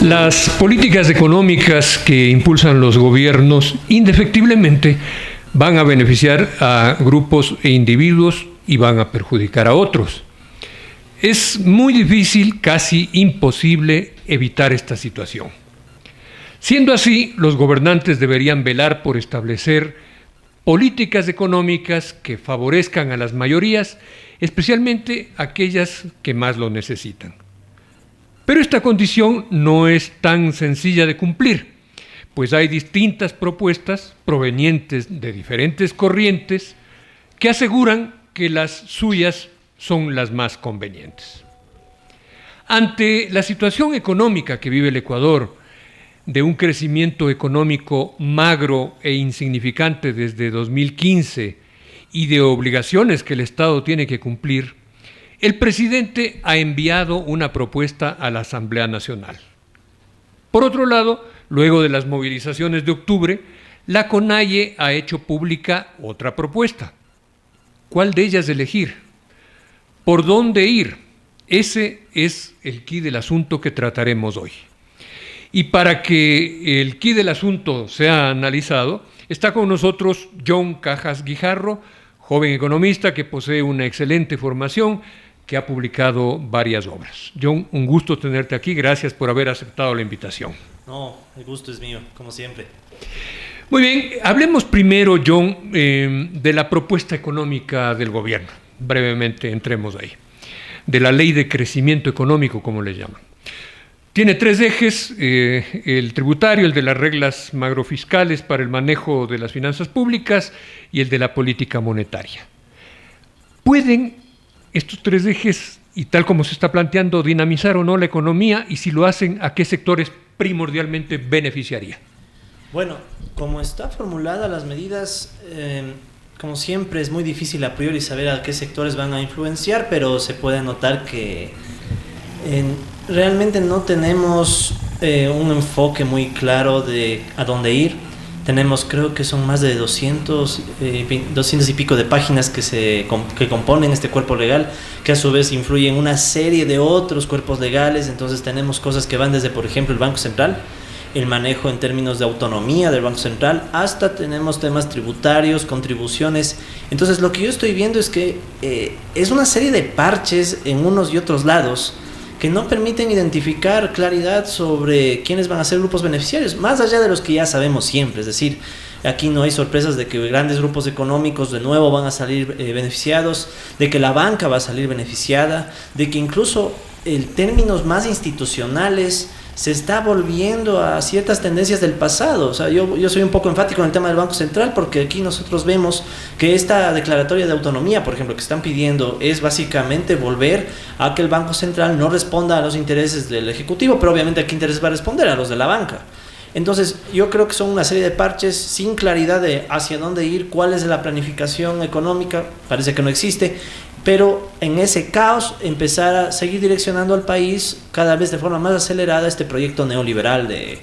Las políticas económicas que impulsan los gobiernos indefectiblemente van a beneficiar a grupos e individuos y van a perjudicar a otros. Es muy difícil, casi imposible, evitar esta situación. Siendo así, los gobernantes deberían velar por establecer políticas económicas que favorezcan a las mayorías, especialmente aquellas que más lo necesitan. Pero esta condición no es tan sencilla de cumplir, pues hay distintas propuestas provenientes de diferentes corrientes que aseguran que las suyas son las más convenientes. Ante la situación económica que vive el Ecuador, de un crecimiento económico magro e insignificante desde 2015 y de obligaciones que el Estado tiene que cumplir, el presidente ha enviado una propuesta a la Asamblea Nacional. Por otro lado, luego de las movilizaciones de octubre, la CONAIE ha hecho pública otra propuesta. ¿Cuál de ellas elegir? ¿Por dónde ir? Ese es el quid del asunto que trataremos hoy. Y para que el quid del asunto sea analizado, está con nosotros John Cajas Guijarro, joven economista que posee una excelente formación, que ha publicado varias obras. John, un gusto tenerte aquí, gracias por haber aceptado la invitación. No, el gusto es mío, como siempre. Muy bien, hablemos primero, John, de la propuesta económica del gobierno. Brevemente entremos ahí. De la ley de crecimiento económico, como le llaman. Tiene tres ejes, el tributario, el de las reglas macrofiscales para el manejo de las finanzas públicas y el de la política monetaria. ¿Pueden estos tres ejes, y tal como se está planteando, dinamizar o no la economía? Y si lo hacen, ¿a qué sectores primordialmente beneficiaría? Bueno, como está formulada las medidas, como siempre es muy difícil a priori saber a qué sectores van a influenciar, pero se puede notar que realmente no tenemos un enfoque muy claro de a dónde ir. Tenemos, creo que son más de 200 y pico de páginas que componen este cuerpo legal, que a su vez influyen en una serie de otros cuerpos legales. Entonces tenemos cosas que van desde, por ejemplo, el Banco Central, el manejo en términos de autonomía del Banco Central, hasta tenemos temas tributarios, contribuciones. Entonces lo que yo estoy viendo es que es una serie de parches en unos y otros lados que no permiten identificar claridad sobre quiénes van a ser grupos beneficiarios, más allá de los que ya sabemos siempre. Es decir, aquí no hay sorpresas de que grandes grupos económicos de nuevo van a salir beneficiados, de que la banca va a salir beneficiada, de que incluso en términos más institucionales se está volviendo a ciertas tendencias del pasado. O sea, yo soy un poco enfático en el tema del Banco Central, porque aquí nosotros vemos que esta declaratoria de autonomía, por ejemplo, que están pidiendo, es básicamente volver a que el Banco Central no responda a los intereses del Ejecutivo, pero obviamente a qué intereses va a responder, a los de la banca. Entonces, yo creo que son una serie de parches sin claridad de hacia dónde ir, cuál es la planificación económica, parece que no existe. Pero en ese caos empezar a seguir direccionando al país cada vez de forma más acelerada este proyecto neoliberal de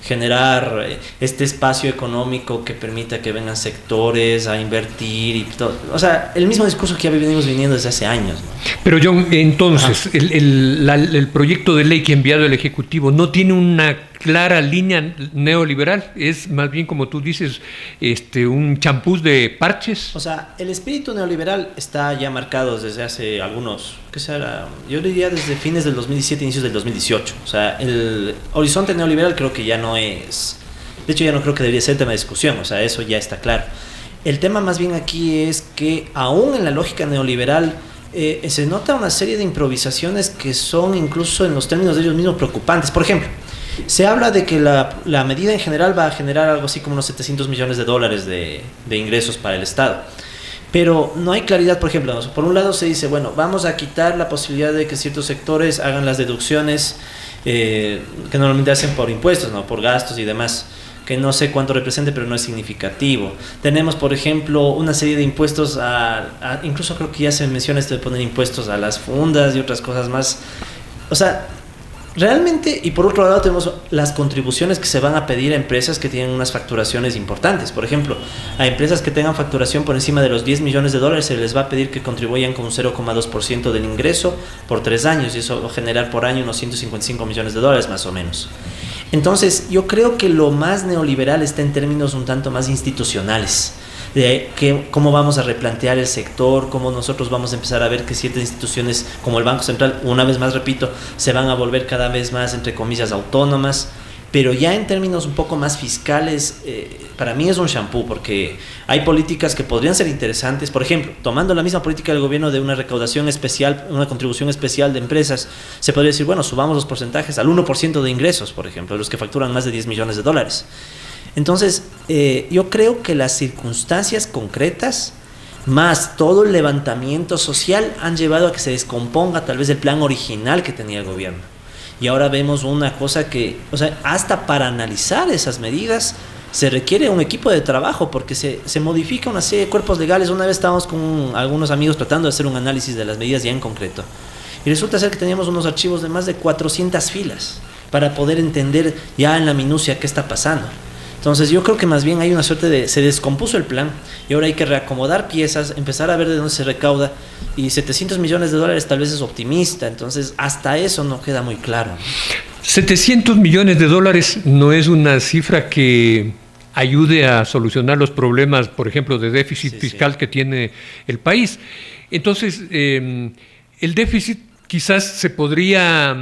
generar este espacio económico que permita que vengan sectores a invertir y todo. O sea, el mismo discurso que ya venimos viniendo desde hace años, ¿no? Pero John, entonces, el proyecto de ley que ha enviado el Ejecutivo no tiene una clara línea neoliberal, es más bien, como tú dices, un champús de parches. O sea, el espíritu neoliberal está ya marcado desde hace algunos, ¿qué será? Yo diría desde fines del 2017, inicios del 2018. O sea, el horizonte neoliberal creo que ya no es, de hecho ya no creo que debería ser tema de discusión, o sea, eso ya está claro. El tema más bien aquí es que aún en la lógica neoliberal se nota una serie de improvisaciones que son incluso en los términos de ellos mismos preocupantes. Por ejemplo, se habla de que la medida en general va a generar algo así como unos 700 millones de dólares de ingresos para el Estado. Pero no hay claridad. Por ejemplo, por un lado se dice, bueno, vamos a quitar la posibilidad de que ciertos sectores hagan las deducciones que normalmente hacen por impuestos, ¿no? Por gastos y demás, que no sé cuánto represente, pero no es significativo. Tenemos, por ejemplo, una serie de impuestos incluso creo que ya se menciona esto de poner impuestos a las fundas y otras cosas más. O sea, Realmente, y por otro lado tenemos las contribuciones que se van a pedir a empresas que tienen unas facturaciones importantes. Por ejemplo, a empresas que tengan facturación por encima de los 10 millones de dólares se les va a pedir que contribuyan con un 0,2% del ingreso por 3 años, y eso va a generar por año unos 155 millones de dólares más o menos. Entonces, yo creo que lo más neoliberal está en términos un tanto más institucionales, de cómo vamos a replantear el sector, cómo nosotros vamos a empezar a ver que ciertas instituciones como el Banco Central, una vez más repito, se van a volver cada vez más, entre comillas, autónomas. Pero ya en términos un poco más fiscales, para mí es un shampoo, porque hay políticas que podrían ser interesantes. Por ejemplo, tomando la misma política del gobierno de una recaudación especial, una contribución especial de empresas, se podría decir, bueno, subamos los porcentajes al 1% de ingresos, por ejemplo, de los que facturan más de 10 millones de dólares. Entonces, yo creo que las circunstancias concretas, más todo el levantamiento social, han llevado a que se descomponga tal vez el plan original que tenía el gobierno. Y ahora vemos una cosa que, o sea, hasta para analizar esas medidas se requiere un equipo de trabajo, porque se modifica una serie de cuerpos legales. Una vez estábamos con algunos amigos tratando de hacer un análisis de las medidas ya en concreto, y resulta ser que teníamos unos archivos de más de 400 filas para poder entender ya en la minucia qué está pasando. Entonces yo creo que más bien hay una suerte de, se descompuso el plan y ahora hay que reacomodar piezas, empezar a ver de dónde se recauda, y 700 millones de dólares tal vez es optimista, entonces hasta eso no queda muy claro. 700 millones de dólares no es una cifra que ayude a solucionar los problemas, por ejemplo, de déficit fiscal que tiene el país. Entonces, el déficit quizás se podría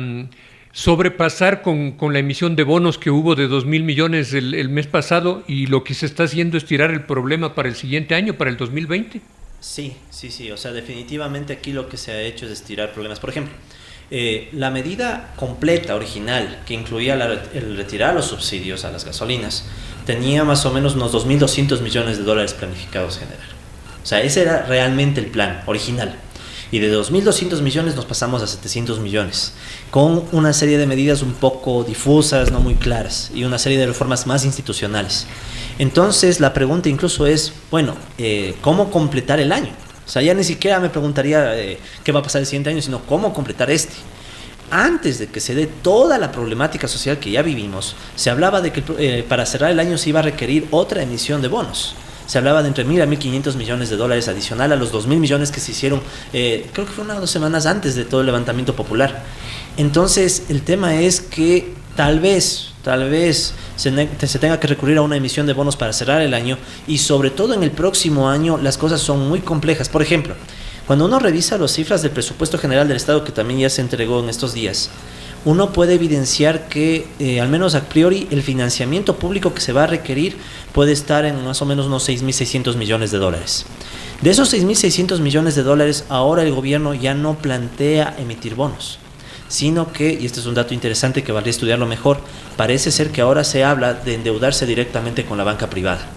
sobrepasar con la emisión de bonos que hubo de 2.000 millones el mes pasado, y lo que se está haciendo es tirar el problema para el siguiente año, para el 2020. Sí, o sea, definitivamente aquí lo que se ha hecho es estirar problemas. Por ejemplo, la medida completa, original, que incluía el retirar los subsidios a las gasolinas, tenía más o menos unos 2.200 millones de dólares planificados generar. O sea, ese era realmente el plan original. Y de 2.200 millones nos pasamos a 700 millones, con una serie de medidas un poco difusas, no muy claras, y una serie de reformas más institucionales. Entonces la pregunta incluso es, bueno, ¿cómo completar el año? O sea, ya ni siquiera me preguntaría qué va a pasar el siguiente año, sino cómo completar este. Antes de que se dé toda la problemática social que ya vivimos, se hablaba de que para cerrar el año se iba a requerir otra emisión de bonos. Se hablaba de entre 1.000 a 1.500 millones de dólares adicional a los 2.000 millones que se hicieron, creo que fue 1 o 2 semanas antes de todo el levantamiento popular. Entonces, el tema es que tal vez se tenga que recurrir a una emisión de bonos para cerrar el año, y sobre todo en el próximo año las cosas son muy complejas. Por ejemplo, cuando uno revisa las cifras del presupuesto general del Estado, que también ya se entregó en estos días, uno puede evidenciar que, al menos a priori, el financiamiento público que se va a requerir puede estar en más o menos unos 6.600 millones de dólares. De esos 6.600 millones de dólares, ahora el gobierno ya no plantea emitir bonos, sino que, y este es un dato interesante que valdría estudiarlo mejor, parece ser que ahora se habla de endeudarse directamente con la banca privada.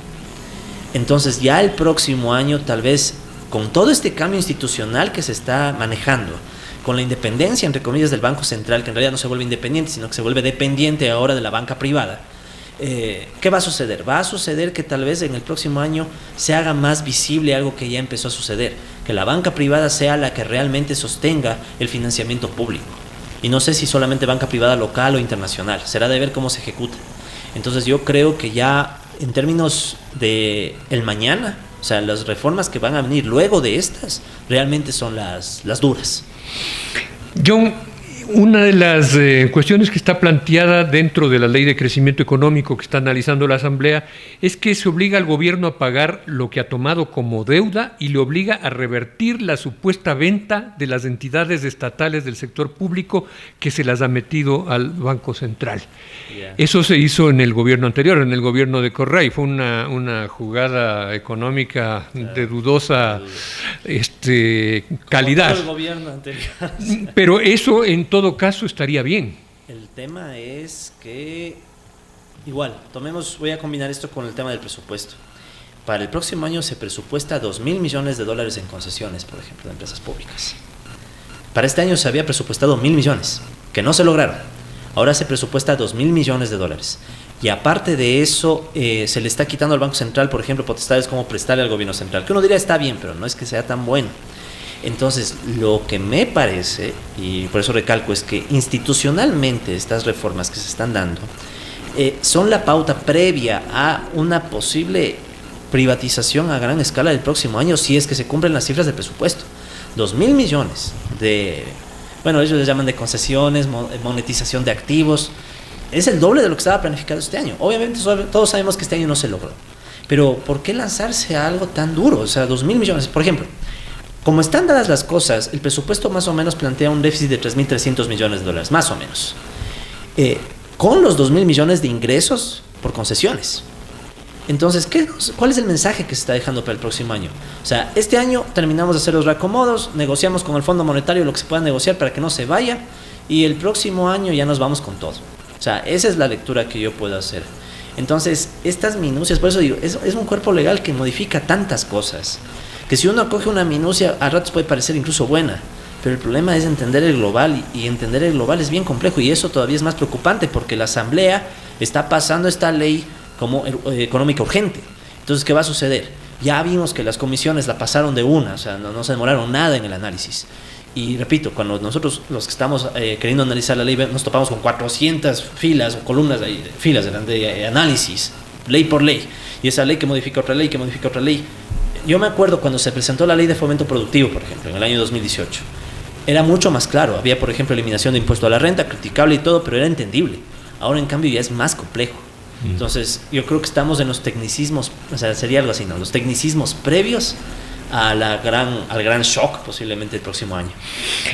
Entonces ya el próximo año, tal vez, con todo este cambio institucional que se está manejando, con la independencia, entre comillas, del Banco Central, que en realidad no se vuelve independiente, sino que se vuelve dependiente ahora de la banca privada, ¿qué va a suceder? Va a suceder que tal vez en el próximo año se haga más visible algo que ya empezó a suceder, que la banca privada sea la que realmente sostenga el financiamiento público. Y no sé si solamente banca privada local o internacional, será de ver cómo se ejecuta. Entonces yo creo que ya en términos de el mañana, o sea, las reformas que van a venir luego de estas, realmente son las duras. John, una de las cuestiones que está planteada dentro de la Ley de Crecimiento Económico que está analizando la Asamblea es que se obliga al gobierno a pagar lo que ha tomado como deuda y le obliga a revertir la supuesta venta de las entidades estatales del sector público que se las ha metido al Banco Central. Yeah. Eso se hizo en el gobierno anterior, en el gobierno de Correa, fue una jugada económica de dudosa calidad. Como todo el gobierno anterior. Pero eso en todo caso estaría bien. El tema es que, igual, voy a combinar esto con el tema del presupuesto. Para el próximo año se presupuesta 2.000 millones de dólares en concesiones, por ejemplo, de empresas públicas. Para este año se había presupuestado 1.000 millones, que no se lograron. Ahora se presupuesta 2.000 millones de dólares. Y aparte de eso, se le está quitando al Banco Central, por ejemplo, potestades como prestarle al gobierno central, que uno diría está bien, pero no es que sea tan bueno. Entonces, lo que me parece, y por eso recalco, es que institucionalmente estas reformas que se están dando son la pauta previa a una posible privatización a gran escala del próximo año, si es que se cumplen las cifras del presupuesto. 2.000 millones de, bueno, ellos les llaman de concesiones, monetización de activos. Es el doble de lo que estaba planificado este año. Obviamente todos sabemos que este año no se logró. Pero ¿por qué lanzarse a algo tan duro? O sea, 2.000 millones. Por ejemplo, como están dadas las cosas, el presupuesto más o menos plantea un déficit de 3.300 millones de dólares, más o menos. Con los 2.000 millones de ingresos por concesiones. Entonces, ¿cuál es el mensaje que se está dejando para el próximo año? O sea, este año terminamos de hacer los reacomodos, negociamos con el Fondo Monetario lo que se pueda negociar para que no se vaya, y el próximo año ya nos vamos con todo. O sea, esa es la lectura que yo puedo hacer. Entonces, estas minucias, por eso digo, es un cuerpo legal que modifica tantas cosas, que si uno coge una minucia, a ratos puede parecer incluso buena, pero el problema es entender el global, y entender el global es bien complejo, y eso todavía es más preocupante, porque la Asamblea está pasando esta ley como económica urgente. Entonces, ¿qué va a suceder? Ya vimos que las comisiones la pasaron de una, o sea, no se demoraron nada en el análisis. Y repito, cuando nosotros, los que estamos queriendo analizar la ley, nos topamos con 400 filas o columnas, filas de análisis, ley por ley. Y esa ley que modifica otra ley, que modifica otra ley. Yo me acuerdo cuando se presentó la ley de fomento productivo, por ejemplo, en el año 2018. Era mucho más claro. Había, por ejemplo, eliminación de impuesto a la renta, criticable y todo, pero era entendible. Ahora, en cambio, ya es más complejo. Entonces, yo creo que estamos en los tecnicismos, o sea, sería algo así, ¿no? Los tecnicismos previos al gran shock posiblemente el próximo año.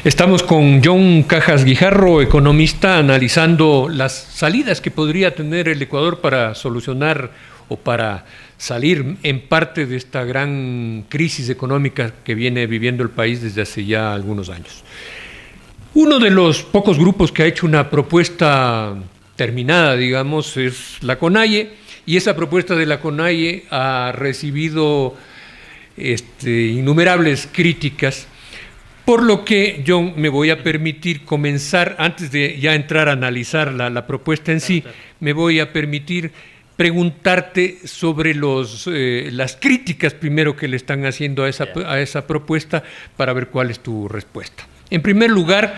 Estamos con John Cajas Guijarro, economista, analizando las salidas que podría tener el Ecuador para solucionar o para salir en parte de esta gran crisis económica que viene viviendo el país desde hace ya algunos años. Uno de los pocos grupos que ha hecho una propuesta terminada, digamos, es la CONAIE, y esa propuesta de la CONAIE ha recibido innumerables críticas, por lo que yo me voy a permitir comenzar, antes de ya entrar a analizar la propuesta en sí, me voy a permitir preguntarte sobre las críticas primero que le están haciendo a esa propuesta, para ver cuál es tu respuesta. En primer lugar,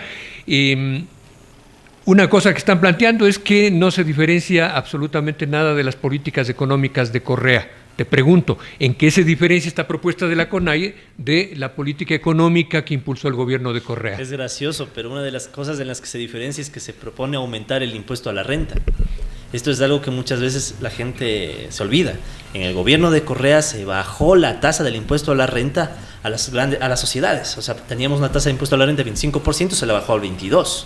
una cosa que están planteando es que no se diferencia absolutamente nada de las políticas económicas de Correa. Te pregunto, ¿en qué se diferencia esta propuesta de la CONAIE de la política económica que impulsó el gobierno de Correa? Es gracioso, pero una de las cosas en las que se diferencia es que se propone aumentar el impuesto a la renta. Esto es algo que muchas veces la gente se olvida. En el gobierno de Correa se bajó la tasa del impuesto a la renta a las sociedades. O sea, teníamos una tasa de impuesto a la renta de 25%, se la bajó al 22%.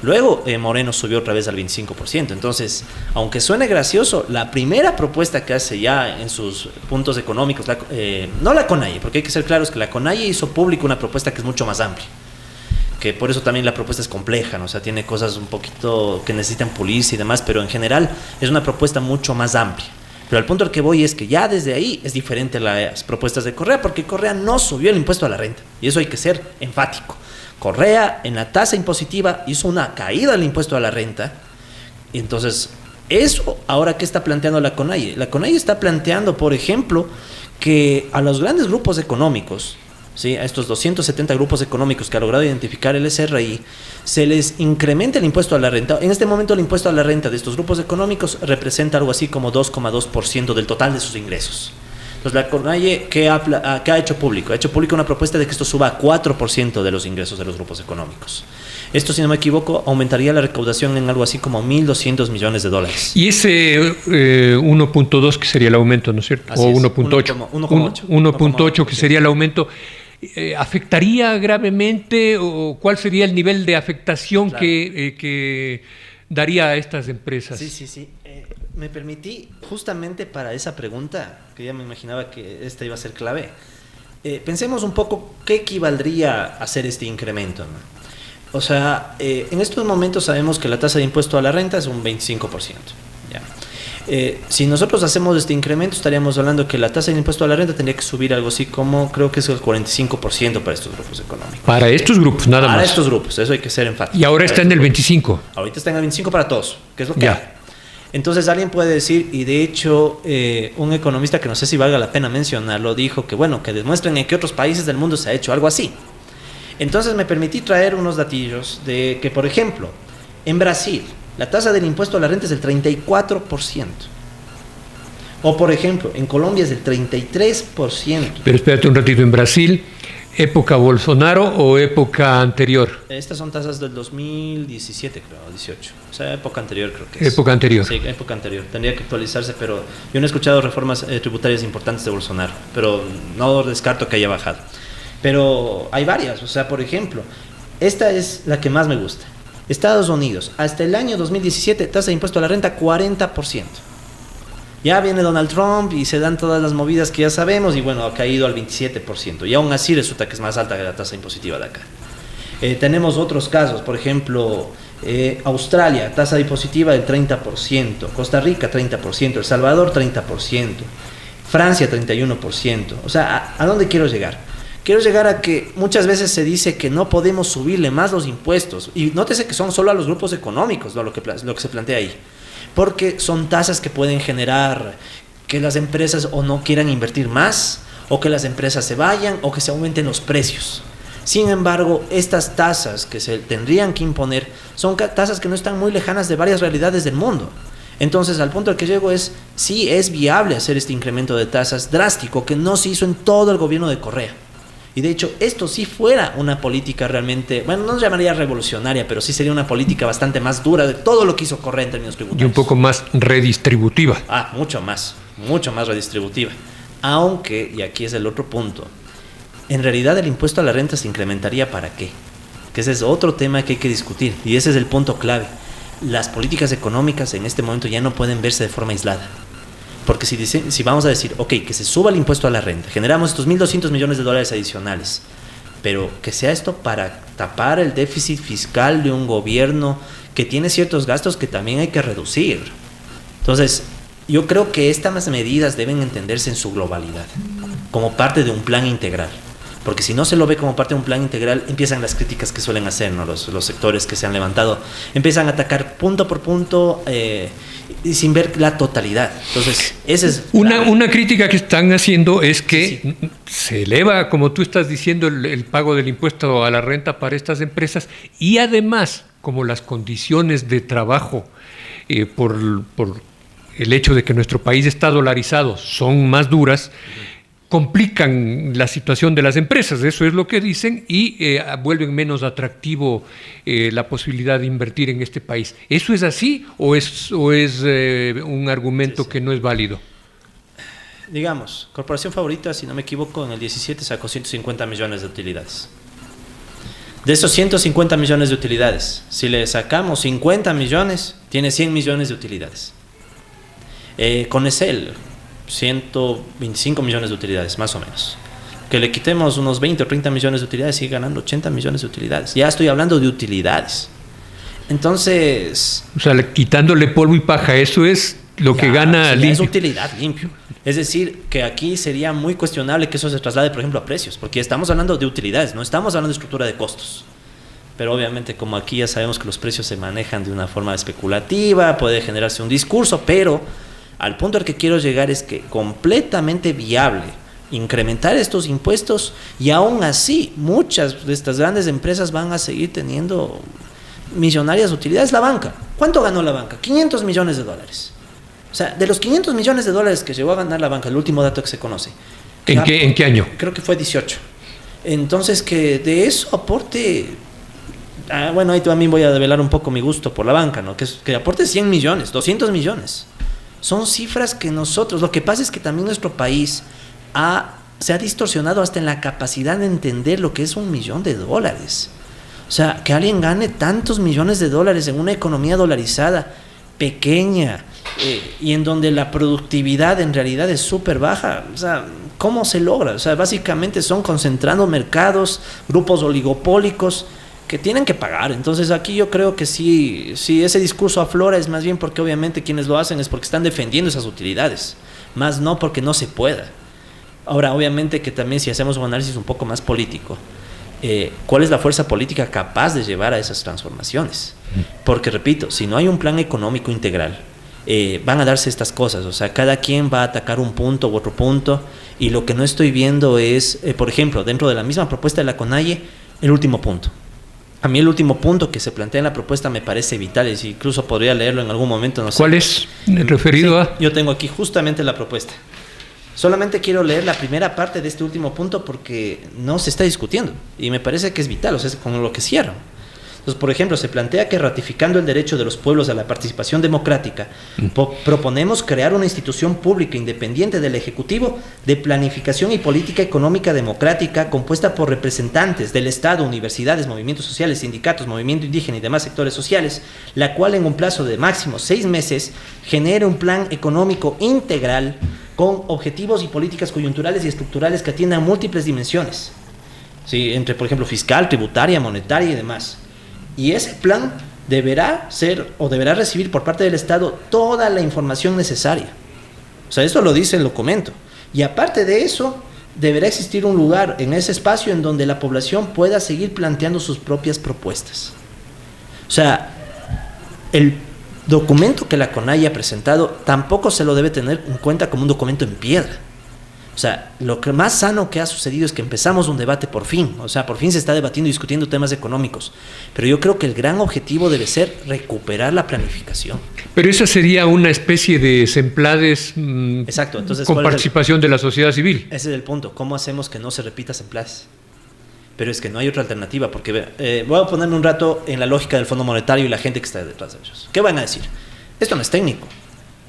Luego Moreno subió otra vez al 25%. Entonces, aunque suene gracioso, la primera propuesta que hace ya en sus puntos económicos, no la CONAIE, porque hay que ser claros que la CONAIE hizo público una propuesta que es mucho más amplia, que por eso también la propuesta es compleja, ¿no? O sea, tiene cosas un poquito que necesitan pulirse y demás, pero en general es una propuesta mucho más amplia. Pero al punto al que voy es que ya desde ahí es diferente a las propuestas de Correa, porque Correa no subió el impuesto a la renta, y eso hay que ser enfático. Correa en la tasa impositiva hizo una caída del impuesto a la renta, y entonces eso, ahora ¿qué está planteando la CONAIE? La CONAIE está planteando, por ejemplo, que a los grandes grupos económicos, ¿sí?, a estos 270 grupos económicos que ha logrado identificar el SRI, se les incrementa el impuesto a la renta. En este momento el impuesto a la renta de estos grupos económicos representa algo así como 2,2% del total de sus ingresos. Entonces la CONAIE, ¿qué ha hecho público? Ha hecho público una propuesta de que esto suba a 4% de los ingresos de los grupos económicos. Esto, si no me equivoco, aumentaría la recaudación en algo así como 1.200 millones de dólares. Y ese 1.2 que sería el aumento, ¿no es cierto? Así o es, 1.8. 1.8 que sería el aumento. ¿Afectaría gravemente o cuál sería el nivel de afectación, claro, que daría a estas empresas? Sí. Me permití, justamente para esa pregunta, que ya me imaginaba que esta iba a ser clave, pensemos un poco qué equivaldría a hacer este incremento, ¿no? O sea, en estos momentos sabemos que la tasa de impuesto a la renta es un 25%. ¿Ya? Si nosotros hacemos este incremento, estaríamos hablando que la tasa de impuesto a la renta tendría que subir algo así como, creo que es el 45% para estos grupos económicos. Para estos grupos, nada más. Para estos grupos, eso hay que ser enfático. Y ahora está en el 25%. Ahorita está en el 25% para todos, que es lo que hay. Entonces alguien puede decir, y de hecho un economista que no sé si valga la pena mencionarlo, dijo que bueno, que demuestren en qué otros países del mundo se ha hecho algo así. Entonces me permití traer unos datillos de que, por ejemplo, en Brasil la tasa del impuesto a la renta es del 34%. O por ejemplo, en Colombia es del 33%. Pero espérate un ratito, en Brasil, ¿época Bolsonaro o época anterior? Estas son tasas del 2017, creo, 18. O sea, época anterior creo que es. Época anterior. Sí, época anterior. Tendría que actualizarse, pero yo no he escuchado reformas tributarias importantes de Bolsonaro, pero no descarto que haya bajado. Pero hay varias, o sea, por ejemplo, esta es la que más me gusta. Estados Unidos, hasta el año 2017, tasa de impuesto a la renta 40%. Ya viene Donald Trump y se dan todas las movidas que ya sabemos y bueno, ha caído al 27%. Y aún así resulta que es más alta que la tasa impositiva de acá. Tenemos otros casos, por ejemplo, Australia, tasa impositiva del 30%, Costa Rica 30%, El Salvador 30%, Francia 31%. O sea, ¿a dónde quiero llegar? Quiero llegar a que muchas veces se dice que no podemos subirle más los impuestos. Y nótese que son solo a los grupos económicos lo que se plantea ahí. Porque son tasas que pueden generar que las empresas o no quieran invertir más, o que las empresas se vayan, o que se aumenten los precios. Sin embargo, estas tasas que se tendrían que imponer son tasas que no están muy lejanas de varias realidades del mundo. Entonces, al punto al que llego es, sí es viable hacer este incremento de tasas drástico que no se hizo en todo el gobierno de Correa. Y de hecho, esto sí fuera una política realmente, bueno, no llamaría revolucionaria, pero sí sería una política bastante más dura de todo lo que hizo Correa en términos tributarios. Y un poco más redistributiva. Mucho más redistributiva. Aunque, y aquí es el otro punto, en realidad el impuesto a la renta se incrementaría ¿para qué? Que ese es otro tema que hay que discutir, y ese es el punto clave. Las políticas económicas en este momento ya no pueden verse de forma aislada. Porque si vamos a decir, ok, que se suba el impuesto a la renta, generamos estos $1.200 millones adicionales, pero que sea esto para tapar el déficit fiscal de un gobierno que tiene ciertos gastos que también hay que reducir. Entonces, yo creo que estas medidas deben entenderse en su globalidad, como parte de un plan integral. Porque si no se lo ve como parte de un plan integral, empiezan las críticas que suelen hacer, ¿no? Los sectores que se han levantado, empiezan a atacar punto por punto y sin ver la totalidad. Entonces, esa es una crítica que están haciendo es que se eleva, como tú estás diciendo, el pago del impuesto a la renta para estas empresas, y además, como las condiciones de trabajo por el hecho de que nuestro país está dolarizado son más duras, complican la situación de las empresas, eso es lo que dicen, y vuelven menos atractivo la posibilidad de invertir en este país. ¿Eso es así o es un argumento que no es válido? Digamos, Corporación Favorita, si no me equivoco, en el 17 sacó 150 millones de utilidades. De esos 150 millones de utilidades, si le sacamos 50 millones, tiene 100 millones de utilidades. Con Esel, 125 millones de utilidades, más o menos. Que le quitemos unos 20 o 30 millones de utilidades, sigue ganando 80 millones de utilidades. Ya estoy hablando de utilidades. Entonces... O sea, quitándole polvo y paja, eso es lo que gana limpio. Es utilidad limpio. Es decir, que aquí sería muy cuestionable que eso se traslade, por ejemplo, a precios, porque estamos hablando de utilidades, no estamos hablando de estructura de costos. Pero obviamente, como aquí ya sabemos que los precios se manejan de una forma especulativa, puede generarse un discurso, pero... Al punto al que quiero llegar es que completamente viable incrementar estos impuestos, y aún así muchas de estas grandes empresas van a seguir teniendo millonarias utilidades. La banca, ¿cuánto ganó la banca? $500 millones. O sea, de los $500 millones que llegó a ganar la banca, el último dato que se conoce. ¿En qué año? Creo que fue 18. Entonces, que de eso aporte... bueno, ahí también voy a develar un poco mi gusto por la banca, ¿no? Que aporte 100 millones, 200 millones. Son cifras que nosotros, lo que pasa es que también nuestro país se ha distorsionado hasta en la capacidad de entender lo que es $1 millón. O sea, que alguien gane tantos millones de dólares en una economía dolarizada, pequeña, y en donde la productividad en realidad es súper baja. O sea, ¿cómo se logra? O sea, básicamente son concentrando mercados, grupos oligopólicos que tienen que pagar. Entonces aquí yo creo que sí, ese discurso aflora es más bien porque obviamente quienes lo hacen es porque están defendiendo esas utilidades, más no porque no se pueda. Ahora, obviamente que también si hacemos un análisis un poco más político, ¿cuál es la fuerza política capaz de llevar a esas transformaciones? Porque repito, si no hay un plan económico integral van a darse estas cosas. O sea, cada quien va a atacar un punto u otro punto, y lo que no estoy viendo es, por ejemplo, dentro de la misma propuesta de la CONAIE, el último punto. A mí el último punto que se plantea en la propuesta me parece vital, y incluso podría leerlo en algún momento. No sé. ¿Cuál es? ¿Referido a? Yo tengo aquí justamente la propuesta. Solamente quiero leer la primera parte de este último punto porque no se está discutiendo y me parece que es vital, o sea, es con lo que cierran. Entonces, por ejemplo, se plantea que ratificando el derecho de los pueblos a la participación democrática, proponemos crear una institución pública independiente del Ejecutivo de planificación y política económica democrática compuesta por representantes del Estado, universidades, movimientos sociales, sindicatos, movimiento indígena y demás sectores sociales, la cual en un plazo de máximo 6 meses genere un plan económico integral con objetivos y políticas coyunturales y estructurales que atiendan múltiples dimensiones, ¿sí? Entre, por ejemplo, fiscal, tributaria, monetaria y demás. Y ese plan deberá ser o deberá recibir por parte del Estado toda la información necesaria. O sea, esto lo dice el documento. Y aparte de eso, deberá existir un lugar en ese espacio en donde la población pueda seguir planteando sus propias propuestas. O sea, el documento que la CONAIE ha presentado tampoco se lo debe tener en cuenta como un documento en piedra. O sea, lo que más sano que ha sucedido es que empezamos un debate por fin. O sea, por fin se está debatiendo y discutiendo temas económicos. Pero yo creo que el gran objetivo debe ser recuperar la planificación. Pero esa sería una especie de Semplades Exacto. Entonces, con participación de la sociedad civil. Ese es el punto. ¿Cómo hacemos que no se repita Semplades? Pero es que no hay otra alternativa, porque voy a ponerme un rato en la lógica del Fondo Monetario y la gente que está detrás de ellos. ¿Qué van a decir? Esto no es técnico.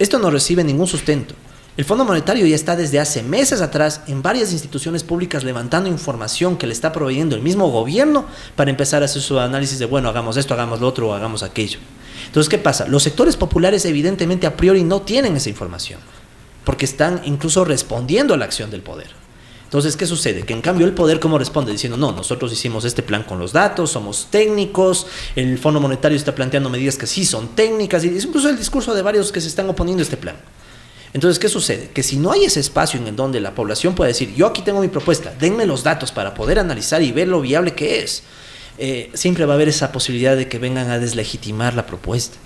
Esto no recibe ningún sustento. El Fondo Monetario ya está desde hace meses atrás en varias instituciones públicas levantando información que le está proveyendo el mismo gobierno para empezar a hacer su análisis de, bueno, hagamos esto, hagamos lo otro o hagamos aquello. Entonces, ¿qué pasa? Los sectores populares evidentemente a priori no tienen esa información, porque están incluso respondiendo a la acción del poder. Entonces, ¿qué sucede? Que en cambio el poder, ¿cómo responde? Diciendo, no, nosotros hicimos este plan con los datos, somos técnicos, el Fondo Monetario está planteando medidas que sí son técnicas, y es incluso el discurso de varios que se están oponiendo a este plan. Entonces, ¿qué sucede? Que si no hay ese espacio en donde la población pueda decir, yo aquí tengo mi propuesta, denme los datos para poder analizar y ver lo viable que es, siempre va a haber esa posibilidad de que vengan a deslegitimar la propuesta.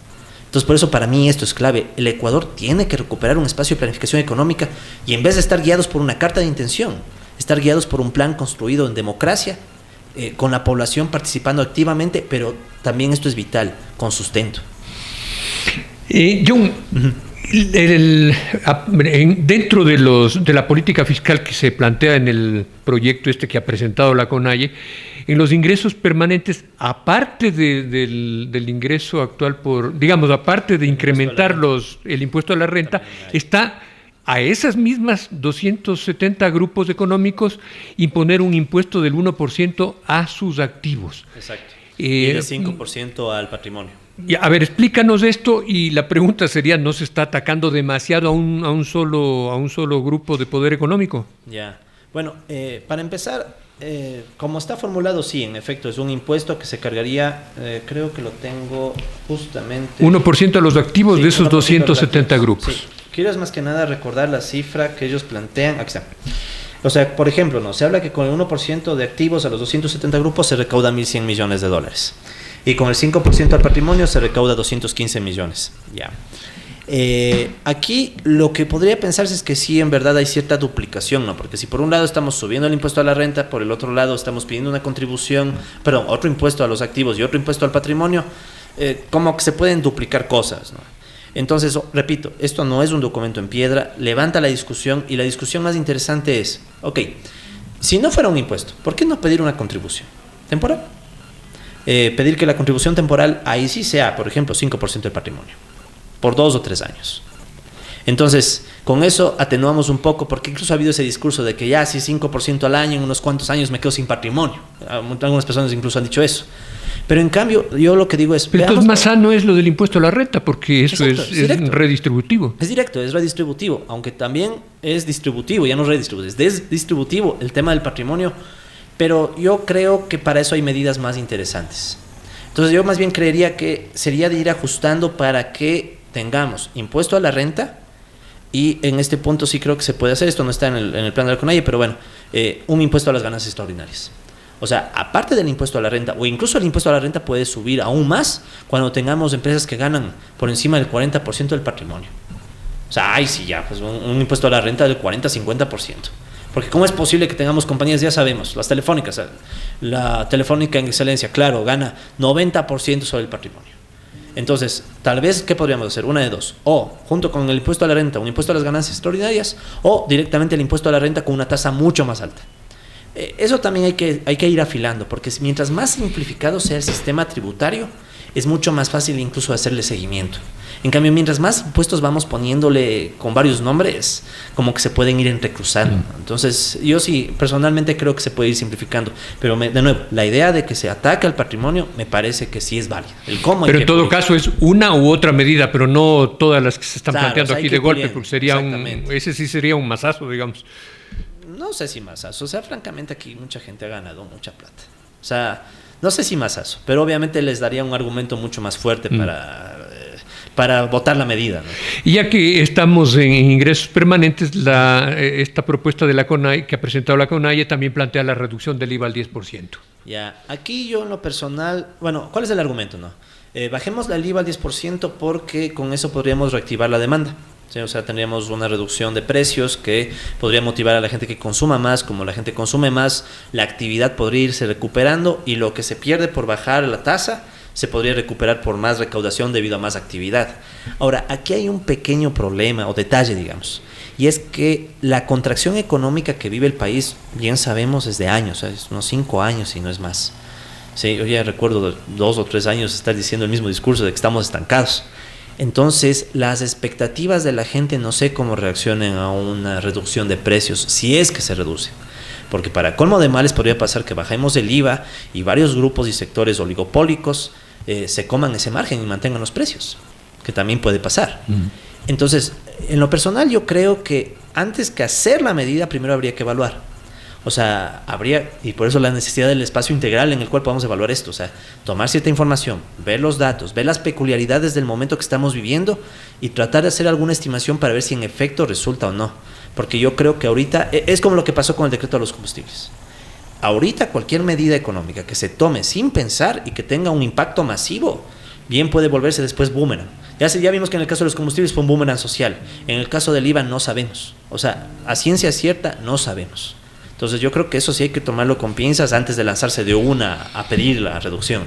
Entonces, por eso para mí esto es clave. El Ecuador tiene que recuperar un espacio de planificación económica y en vez de estar guiados por una carta de intención, estar guiados por un plan construido en democracia, con la población participando activamente, pero también esto es vital, con sustento. John, dentro de la política fiscal que se plantea en el proyecto este que ha presentado la CONAIE, en los ingresos permanentes, aparte del ingreso actual aparte de incrementar el impuesto a la renta, está a esas mismas 270 grupos económicos imponer un impuesto del 1% a sus activos. Exacto. Y del 5% al patrimonio. A ver, explícanos esto, y la pregunta sería, ¿no se está atacando demasiado a un solo grupo de poder económico? Ya. Bueno, para empezar, como está formulado, sí, en efecto, es un impuesto que se cargaría, creo que lo tengo justamente... 1% a los activos, sí, de esos 270 grupos. Sí. Quiero más que nada recordar la cifra que ellos plantean. Aquí está. O sea, por ejemplo, se habla que con el 1% de activos a los 270 grupos se recauda 1.100 millones de dólares. Y con el 5% al patrimonio se recauda 215 millones. Ya. Aquí lo que podría pensarse es que sí, en verdad hay cierta duplicación, ¿no? Porque si por un lado estamos subiendo el impuesto a la renta, por el otro lado estamos pidiendo una contribución, otro impuesto a los activos y otro impuesto al patrimonio, como que se pueden duplicar cosas, ¿no? Entonces, repito, esto no es un documento en piedra, levanta la discusión, y la discusión más interesante es, ok, si no fuera un impuesto, ¿por qué no pedir una contribución temporal? Pedir que la contribución temporal ahí sí sea, por ejemplo, 5% del patrimonio, por 2 o 3 años. Entonces, con eso atenuamos un poco, porque incluso ha habido ese discurso de que ya si 5% al año, en unos cuantos años me quedo sin patrimonio. Algunas personas incluso han dicho eso. Pero en cambio, yo lo que digo es... Pero entonces más sano es lo del impuesto a la renta, porque eso es redistributivo. Es directo, es redistributivo, aunque también es distributivo, ya no es redistributivo, es desdistributivo el tema del patrimonio, pero yo creo que para eso hay medidas más interesantes. Entonces yo más bien creería que sería de ir ajustando para que tengamos impuesto a la renta, y en este punto sí creo que se puede hacer, esto no está en el plan de la CONAIE, pero bueno, un impuesto a las ganancias extraordinarias. O sea, aparte del impuesto a la renta, o incluso el impuesto a la renta puede subir aún más cuando tengamos empresas que ganan por encima del 40% del patrimonio. O sea, ay, sí, ya, pues un impuesto a la renta del 40-50%. Porque ¿cómo es posible que tengamos compañías? Ya sabemos, las telefónicas, la telefónica en excelencia, claro, gana 90% sobre el patrimonio. Entonces, tal vez, ¿qué podríamos hacer? Una de dos. O, junto con el impuesto a la renta, un impuesto a las ganancias extraordinarias, o directamente el impuesto a la renta con una tasa mucho más alta. Eso también hay que ir afilando, porque mientras más simplificado sea el sistema tributario, es mucho más fácil incluso hacerle seguimiento. En cambio, mientras más impuestos vamos poniéndole con varios nombres, como que se pueden ir entrecruzando. Entonces, yo sí, personalmente creo que se puede ir simplificando. Pero, de nuevo, la idea de que se ataque al patrimonio me parece que sí es válida. El cómo pero en todo caso es una u otra medida, pero no todas las que se están planteando aquí de golpe, porque sería ese sí sería un mazazo, digamos. No sé si mazazo. O sea, francamente aquí mucha gente ha ganado mucha plata. O sea, no sé si mazazo, pero obviamente les daría un argumento mucho más fuerte para votar la medida, ¿no? Y ya que estamos en ingresos permanentes, esta propuesta de la CONAIE, que ha presentado la CONAIE, también plantea la reducción del IVA al 10%. Ya, aquí yo en lo personal, bueno, ¿cuál es el argumento, no? Bajemos el IVA al 10% porque con eso podríamos reactivar la demanda. ¿Sí? O sea, tendríamos una reducción de precios que podría motivar a la gente que consuma más. Como la gente consume más, la actividad podría irse recuperando y lo que se pierde por bajar la tasa se podría recuperar por más recaudación debido a más actividad. Ahora, aquí hay un pequeño problema o detalle, digamos, y es que la contracción económica que vive el país, bien sabemos, es de años, es unos 5 años y no es más. Sí, yo ya recuerdo 2 o 3 años estar diciendo el mismo discurso de que estamos estancados. Entonces, las expectativas de la gente no sé cómo reaccionen a una reducción de precios, si es que se reduce. Porque para colmo de males podría pasar que bajemos el IVA y varios grupos y sectores oligopólicos se coman ese margen y mantengan los precios, que también puede pasar. Entonces, en lo personal yo creo que antes que hacer la medida, primero habría que evaluar. O sea, y por eso la necesidad del espacio integral en el cual podamos evaluar esto. O sea, tomar cierta información, ver los datos, ver las peculiaridades del momento que estamos viviendo y tratar de hacer alguna estimación para ver si en efecto resulta o no. Porque yo creo que ahorita, es como lo que pasó con el decreto de los combustibles. Ahorita cualquier medida económica que se tome sin pensar y que tenga un impacto masivo, bien puede volverse después boomerang. Ya vimos que en el caso de los combustibles fue un boomerang social. En el caso del IVA no sabemos. O sea, a ciencia cierta no sabemos. Entonces yo creo que eso sí hay que tomarlo con pinzas antes de lanzarse de una a pedir la reducción.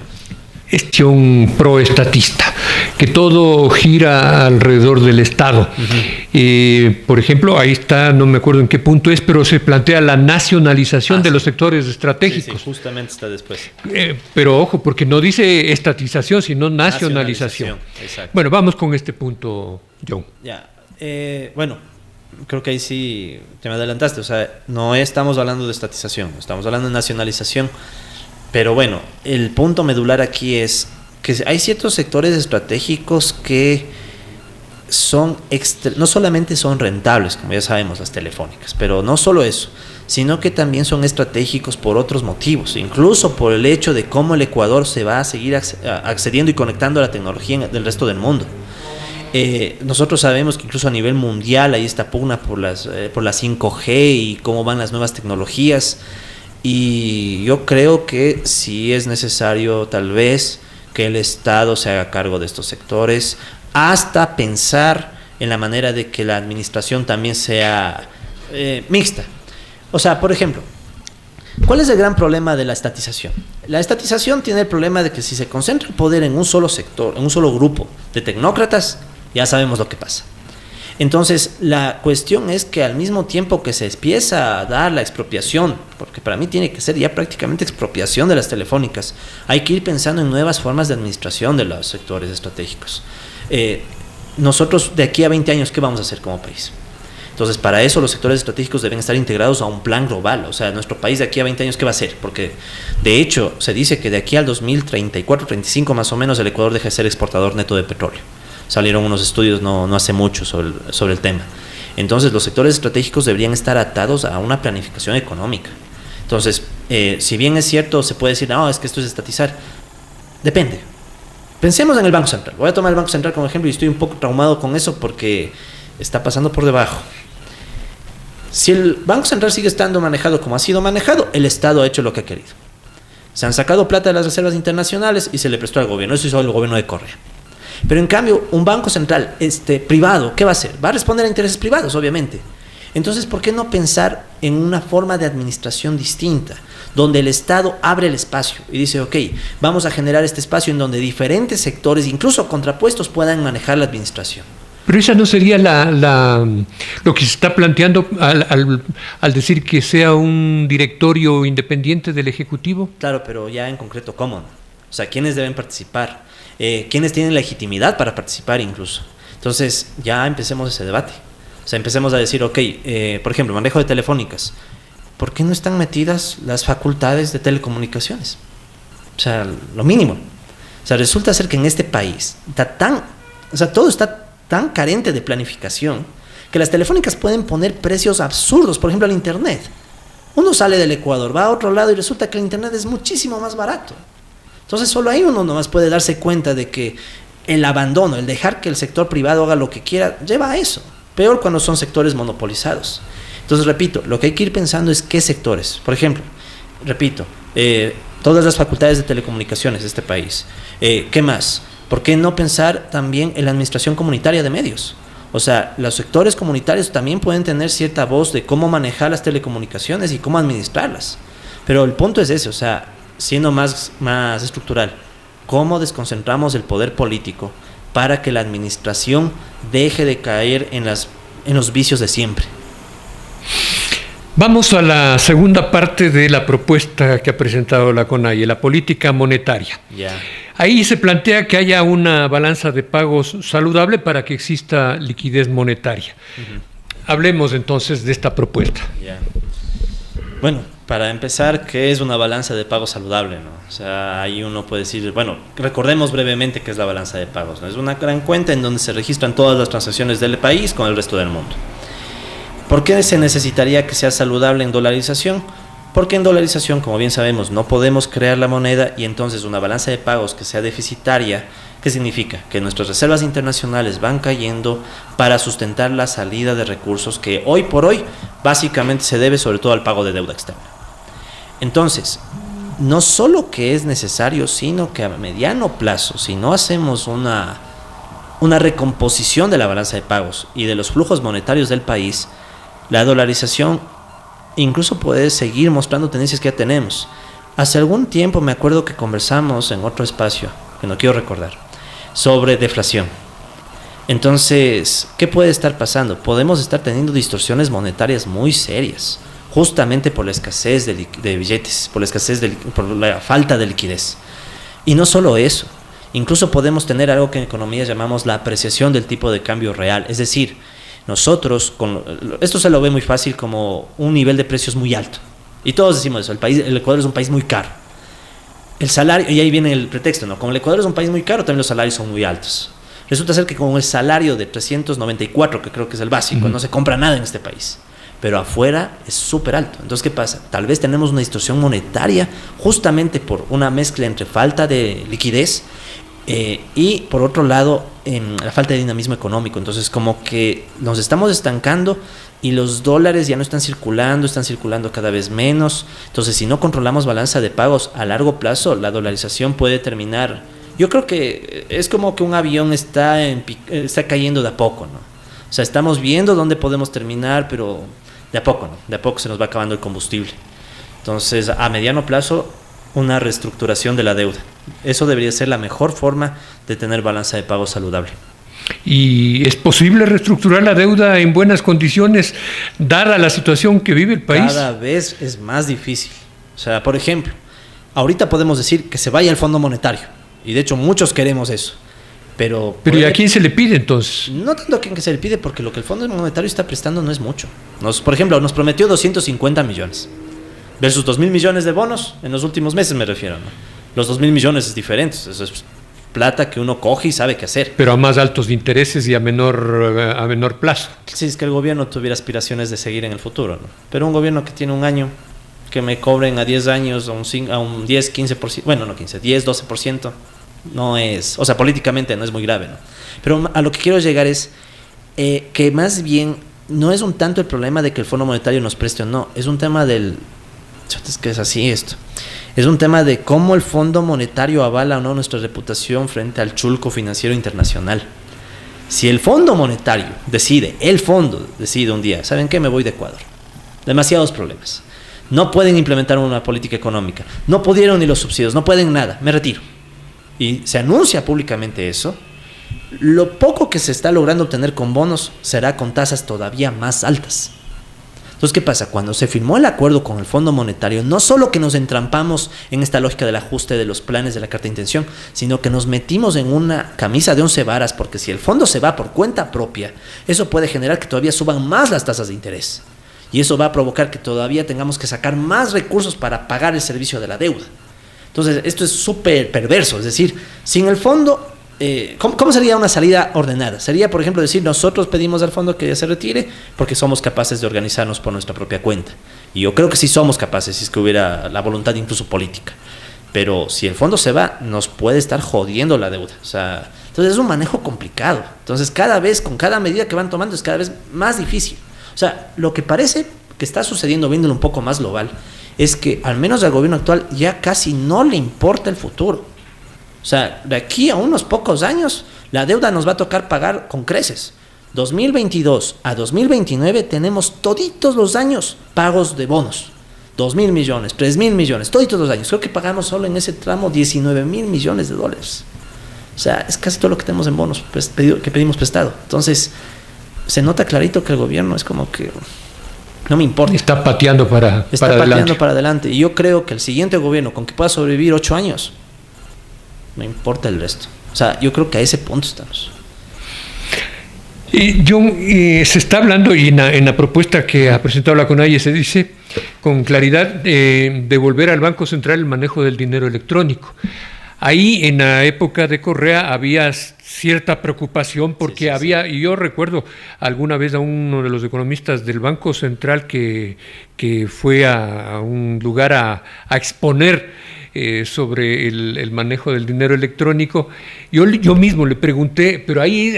Es un proestatista, que todo gira alrededor del Estado. Por ejemplo, ahí está, no me acuerdo en qué punto es, pero se plantea la nacionalización de los sectores estratégicos. Sí, justamente está después. Pero ojo, porque no dice estatización, sino nacionalización. Exacto. Bueno, vamos con este punto, John. Ya, bueno, creo que ahí sí te me adelantaste. O sea, no estamos hablando de estatización, estamos hablando de nacionalización. Pero bueno, el punto medular aquí es que hay ciertos sectores estratégicos que no solamente son rentables, como ya sabemos, las telefónicas, pero no solo eso, sino que también son estratégicos por otros motivos, incluso por el hecho de cómo el Ecuador se va a seguir accediendo y conectando a la tecnología del resto del mundo. Nosotros sabemos que incluso a nivel mundial hay esta pugna por la 5G y cómo van las nuevas tecnologías. Y yo creo que sí es necesario tal vez que el Estado se haga cargo de estos sectores, hasta pensar en la manera de que la administración también sea mixta. O sea, por ejemplo, ¿cuál es el gran problema de la estatización? La estatización tiene el problema de que si se concentra el poder en un solo sector, en un solo grupo de tecnócratas, ya sabemos lo que pasa. Entonces, la cuestión es que al mismo tiempo que se empieza a dar la expropiación, porque para mí tiene que ser ya prácticamente expropiación de las telefónicas, hay que ir pensando en nuevas formas de administración de los sectores estratégicos. Nosotros de aquí a 20 años, ¿qué vamos a hacer como país? Entonces, para eso los sectores estratégicos deben estar integrados a un plan global. O sea, nuestro país de aquí a 20 años, ¿qué va a hacer? Porque, de hecho, se dice que de aquí al 2034-35 más o menos, el Ecuador deja de ser exportador neto de petróleo. Salieron unos estudios no hace mucho sobre el tema. Entonces, los sectores estratégicos deberían estar atados a una planificación económica. Entonces, si bien es cierto, se puede decir, no, es que esto es estatizar. Depende. Pensemos en el Banco Central. Voy a tomar el Banco Central como ejemplo y estoy un poco traumado con eso porque está pasando por debajo. Si el Banco Central sigue estando manejado como ha sido manejado, el Estado ha hecho lo que ha querido. Se han sacado plata de las reservas internacionales y se le prestó al gobierno. Eso hizo el gobierno de Correa. Pero en cambio, un banco central privado, ¿qué va a hacer? Va a responder a intereses privados, obviamente. Entonces, ¿por qué no pensar en una forma de administración distinta? Donde el Estado abre el espacio y dice, ok, vamos a generar este espacio en donde diferentes sectores, incluso contrapuestos, puedan manejar la administración. Pero esa no sería lo que se está planteando al decir que sea un directorio independiente del Ejecutivo. Claro, pero ya en concreto, ¿cómo? O sea, ¿quiénes deben participar? ¿Quiénes tienen legitimidad para participar incluso? Entonces, ya empecemos ese debate. O sea, empecemos a decir, ok, por ejemplo, manejo de telefónicas. ¿Por qué no están metidas las facultades de telecomunicaciones? O sea, lo mínimo. O sea, resulta ser que en este país todo está tan carente de planificación que las telefónicas pueden poner precios absurdos, por ejemplo, al internet. Uno sale del Ecuador, va a otro lado y resulta que el internet es muchísimo más barato. Entonces, solo ahí uno nomás puede darse cuenta de que el abandono, el dejar que el sector privado haga lo que quiera, lleva a eso. Peor cuando son sectores monopolizados. Entonces, repito, lo que hay que ir pensando es qué sectores. Por ejemplo, repito, todas las facultades de telecomunicaciones de este país. ¿Qué más? ¿Por qué no pensar también en la administración comunitaria de medios? O sea, los sectores comunitarios también pueden tener cierta voz de cómo manejar las telecomunicaciones y cómo administrarlas. Pero el punto es ese, o sea, siendo más estructural, ¿cómo desconcentramos el poder político para que la administración deje de caer en los vicios de siempre? Vamos a la segunda parte de la propuesta que ha presentado la CONAIE, la política monetaria. Ya. Ahí se plantea que haya una balanza de pagos saludable para que exista liquidez monetaria. Uh-huh. Hablemos entonces de esta propuesta. Ya. Bueno, para empezar, ¿qué es una balanza de pagos saludable, ¿no? O sea, ahí uno puede decir, bueno, recordemos brevemente qué es la balanza de pagos, ¿no? Es una gran cuenta en donde se registran todas las transacciones del país con el resto del mundo. ¿Por qué se necesitaría que sea saludable en dolarización? Porque en dolarización, como bien sabemos, no podemos crear la moneda y entonces una balanza de pagos que sea deficitaria, ¿qué significa? Que nuestras reservas internacionales van cayendo para sustentar la salida de recursos que hoy por hoy básicamente se debe sobre todo al pago de deuda externa. Entonces, no solo que es necesario, sino que a mediano plazo, si no hacemos una recomposición de la balanza de pagos y de los flujos monetarios del país, la dolarización incluso puede seguir mostrando tendencias que ya tenemos. Hace algún tiempo me acuerdo que conversamos en otro espacio, que no quiero recordar, sobre deflación. Entonces, ¿qué puede estar pasando? Podemos estar teniendo distorsiones monetarias muy serias, justamente por la escasez de billetes, por la falta de liquidez. Y no solo eso, incluso podemos tener algo que en economía llamamos la apreciación del tipo de cambio real, es decir, nosotros, esto se lo ve muy fácil como un nivel de precios muy alto. Y todos decimos eso, el Ecuador es un país muy caro. El salario, y ahí viene el pretexto, ¿no? Como el Ecuador es un país muy caro, también los salarios son muy altos. Resulta ser que con el salario de 394, que creo que es el básico, no se compra nada en este país. Pero afuera es súper alto. Entonces, ¿qué pasa? Tal vez tenemos una distorsión monetaria justamente por una mezcla entre falta de liquidez y por otro lado la falta de dinamismo económico. Entonces como que nos estamos estancando y los dólares ya no están circulando cada vez menos. Entonces si no controlamos balanza de pagos a largo plazo, la dolarización puede terminar. Yo creo que es como que un avión está cayendo de a poco, ¿no? O sea, estamos viendo dónde podemos terminar, pero de a poco, ¿no? De a poco se nos va acabando el combustible. Entonces a mediano plazo, una reestructuración de la deuda. Eso debería ser la mejor forma de tener balanza de pagos saludable. ¿Y es posible reestructurar la deuda en buenas condiciones, dada la situación que vive el país? Cada vez es más difícil. O sea, por ejemplo, ahorita podemos decir que se vaya al Fondo Monetario. Y de hecho muchos queremos eso. Pero ¿y a quién se le pide entonces? No tanto a quién que se le pide, porque lo que el Fondo Monetario está prestando no es mucho. Por ejemplo, nos prometió 250 millones. Versus 2.000 millones de bonos en los últimos meses, me refiero, ¿no? Los 2.000 millones es diferente. Eso es plata que uno coge y sabe qué hacer. Pero a más altos intereses y a menor plazo. Sí, es que el gobierno tuviera aspiraciones de seguir en el futuro, ¿no? Pero un gobierno que tiene un año, que me cobren a 10 años a un 10, 15%, bueno, no 15, 10, 12%, no es, o sea, políticamente no es muy grave, ¿no? Pero a lo que quiero llegar es que más bien no es un tanto el problema de que el Fondo Monetario nos preste o no, es un tema del Es que es así esto. Es un tema de cómo el Fondo Monetario avala o no nuestra reputación frente al chulco financiero internacional. Si el Fondo Monetario decide un día, ¿saben qué? Me voy de Ecuador. Demasiados problemas. No pueden implementar una política económica. No pudieron ni los subsidios, no pueden nada. Me retiro. Y se anuncia públicamente eso. Lo poco que se está logrando obtener con bonos será con tasas todavía más altas. Entonces, ¿qué pasa? Cuando se firmó el acuerdo con el Fondo Monetario, no solo que nos entrampamos en esta lógica del ajuste de los planes de la carta de intención, sino que nos metimos en una camisa de 11 varas, porque si el fondo se va por cuenta propia, eso puede generar que todavía suban más las tasas de interés. Y eso va a provocar que todavía tengamos que sacar más recursos para pagar el servicio de la deuda. Entonces, esto es súper perverso. Es decir, sin el fondo... ¿Cómo sería una salida ordenada? Sería, por ejemplo, decir, nosotros pedimos al fondo que se retire porque somos capaces de organizarnos por nuestra propia cuenta. Y yo creo que sí somos capaces, si es que hubiera la voluntad incluso política. Pero si el fondo se va, nos puede estar jodiendo la deuda. O sea, entonces es un manejo complicado. Entonces cada vez, con cada medida que van tomando, es cada vez más difícil. O sea, lo que parece que está sucediendo, viéndolo un poco más global, es que al menos al gobierno actual ya casi no le importa el futuro. O sea, de aquí a unos pocos años, la deuda nos va a tocar pagar con creces. 2022 a 2029 tenemos toditos los años pagos de bonos. 2.000 millones, 3.000 millones, toditos los años. Creo que pagamos solo en ese tramo 19.000 millones de dólares. O sea, es casi todo lo que tenemos en bonos que pedimos prestado. Entonces, se nota clarito que el gobierno es como que no me importa. Está pateando para adelante. Y yo creo que el siguiente gobierno, con que pueda sobrevivir 8 años, no importa el resto. O sea, yo creo que a ese punto estamos. Y John, se está hablando, y en la propuesta que ha presentado la CONAIE se dice con claridad de volver al Banco Central el manejo del dinero electrónico. Ahí en la época de Correa había cierta preocupación porque y yo recuerdo alguna vez a uno de los economistas del Banco Central que fue a un lugar a exponer sobre el manejo del dinero electrónico. Yo mismo le pregunté, pero hay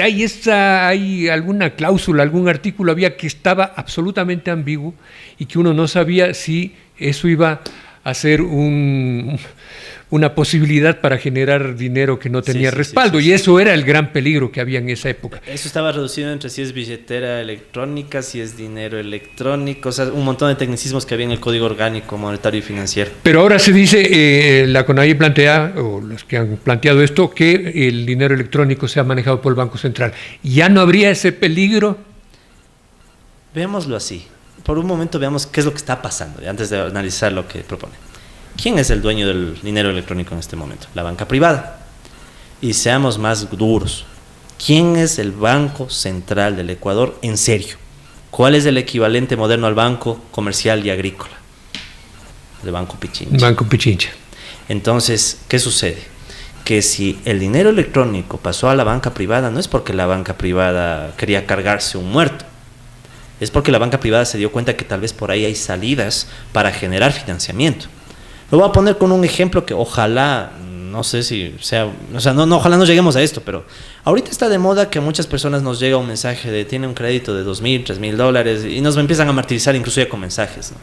alguna cláusula, algún artículo había que estaba absolutamente ambiguo y que uno no sabía si eso iba a ser una posibilidad para generar dinero que no tenía respaldo, y eso era el gran peligro que había en esa época. Eso estaba reducido entre si es billetera electrónica, si es dinero electrónico, o sea, un montón de tecnicismos que había en el Código Orgánico Monetario y Financiero. Pero ahora se dice, la CONAIE plantea, o los que han planteado esto, que el dinero electrónico sea manejado por el Banco Central. ¿Ya no habría ese peligro? Veámoslo así. Por un momento veamos qué es lo que está pasando, antes de analizar lo que propone. ¿Quién es el dueño del dinero electrónico en este momento? La banca privada. Y seamos más duros. ¿Quién es el Banco Central del Ecuador en serio? ¿Cuál es el equivalente moderno al Banco Comercial y Agrícola? El Banco Pichincha. Banco Pichincha. Entonces, ¿qué sucede? Que si el dinero electrónico pasó a la banca privada, no es porque la banca privada quería cargarse un muerto. Es porque la banca privada se dio cuenta que tal vez por ahí hay salidas para generar financiamiento. Lo voy a poner con un ejemplo que ojalá, no sé si sea, o sea, ojalá no lleguemos a esto, pero ahorita está de moda que a muchas personas nos llega un mensaje de tiene un crédito de $2,000, $3,000 y nos empiezan a martirizar incluso ya con mensajes, ¿no?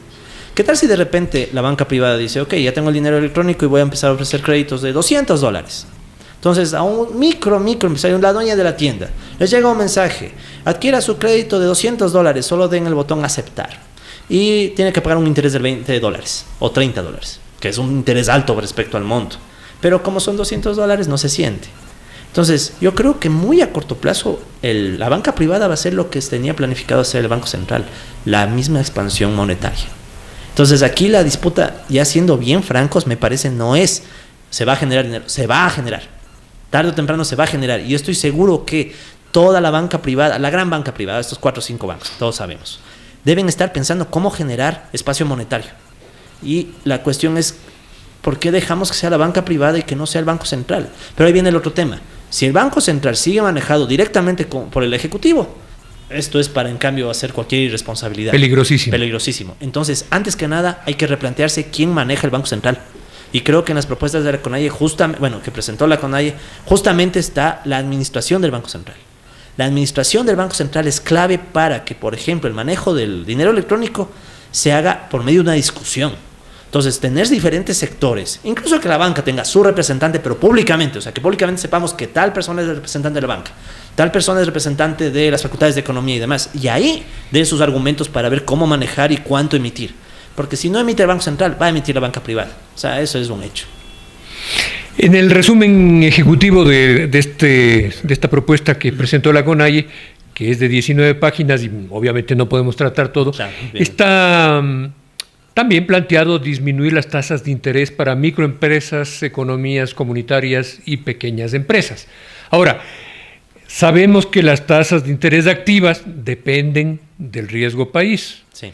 ¿Qué tal si de repente la banca privada dice, ok, ya tengo el dinero electrónico y voy a empezar a ofrecer créditos de $200? Entonces, a un micro empresario, la dueña de la tienda, les llega un mensaje: adquiera su crédito de $200, solo den el botón aceptar. Y tiene que pagar un interés de $20 o $30, que es un interés alto respecto al monto. Pero como son $200, no se siente. Entonces, yo creo que muy a corto plazo, la banca privada va a hacer lo que tenía planificado hacer el Banco Central, la misma expansión monetaria. Entonces, aquí la disputa, ya siendo bien francos, me parece no es, se va a generar dinero, se va a generar. Tarde o temprano se va a generar, y yo estoy seguro que toda la banca privada, la gran banca privada, estos 4 o 5 bancos, todos sabemos, deben estar pensando cómo generar espacio monetario. Y la cuestión es, ¿por qué dejamos que sea la banca privada y que no sea el Banco Central? Pero ahí viene el otro tema. Si el Banco Central sigue manejado directamente por el Ejecutivo, esto es para, en cambio, hacer cualquier irresponsabilidad. Peligrosísimo. Peligrosísimo. Entonces, antes que nada, hay que replantearse quién maneja el Banco Central. Y creo que en las propuestas de la CONAIE, que presentó la CONAIE, justamente está la administración del Banco Central. La administración del Banco Central es clave para que, por ejemplo, el manejo del dinero electrónico se haga por medio de una discusión. O Entonces, tener diferentes sectores, incluso que la banca tenga su representante, pero públicamente, o sea, que públicamente sepamos que tal persona es el representante de la banca, tal persona es representante de las facultades de economía y demás, y ahí den sus argumentos para ver cómo manejar y cuánto emitir. Porque si no emite el Banco Central, va a emitir la banca privada. O sea, eso es un hecho. En el resumen ejecutivo de esta propuesta que presentó la CONAIE, que es de 19 páginas y obviamente no podemos tratar todo, claro, está también planteado disminuir las tasas de interés para microempresas, economías comunitarias y pequeñas empresas. Ahora, sabemos que las tasas de interés activas dependen del riesgo país. Sí.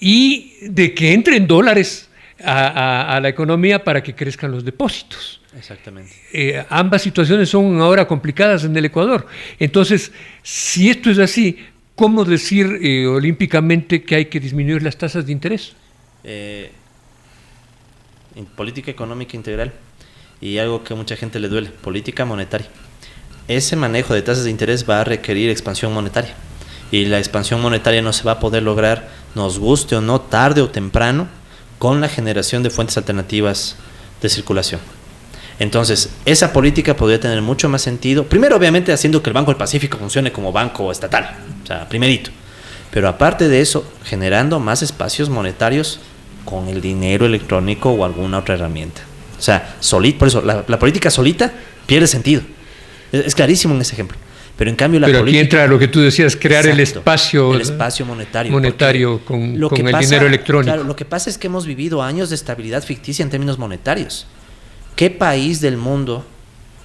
Y de que entren dólares a la economía para que crezcan los depósitos. Exactamente. Ambas situaciones son ahora complicadas en el Ecuador. Entonces, si esto es así, ¿cómo decir olímpicamente que hay que disminuir las tasas de interés? En política económica integral, y algo que a mucha gente le duele, política monetaria. Ese manejo de tasas de interés va a requerir expansión monetaria, y la expansión monetaria no se va a poder lograr, nos guste o no, tarde o temprano, con la generación de fuentes alternativas de circulación. Entonces, esa política podría tener mucho más sentido, primero obviamente haciendo que el Banco del Pacífico funcione como banco estatal, o sea, primerito, pero aparte de eso, generando más espacios monetarios con el dinero electrónico o alguna otra herramienta. O sea, por eso la política solita pierde sentido, es clarísimo en ese ejemplo. Pero en cambio Pero aquí entra lo que tú decías, crear el espacio monetario con el dinero electrónico. Claro, lo que pasa es que hemos vivido años de estabilidad ficticia en términos monetarios. ¿Qué país del mundo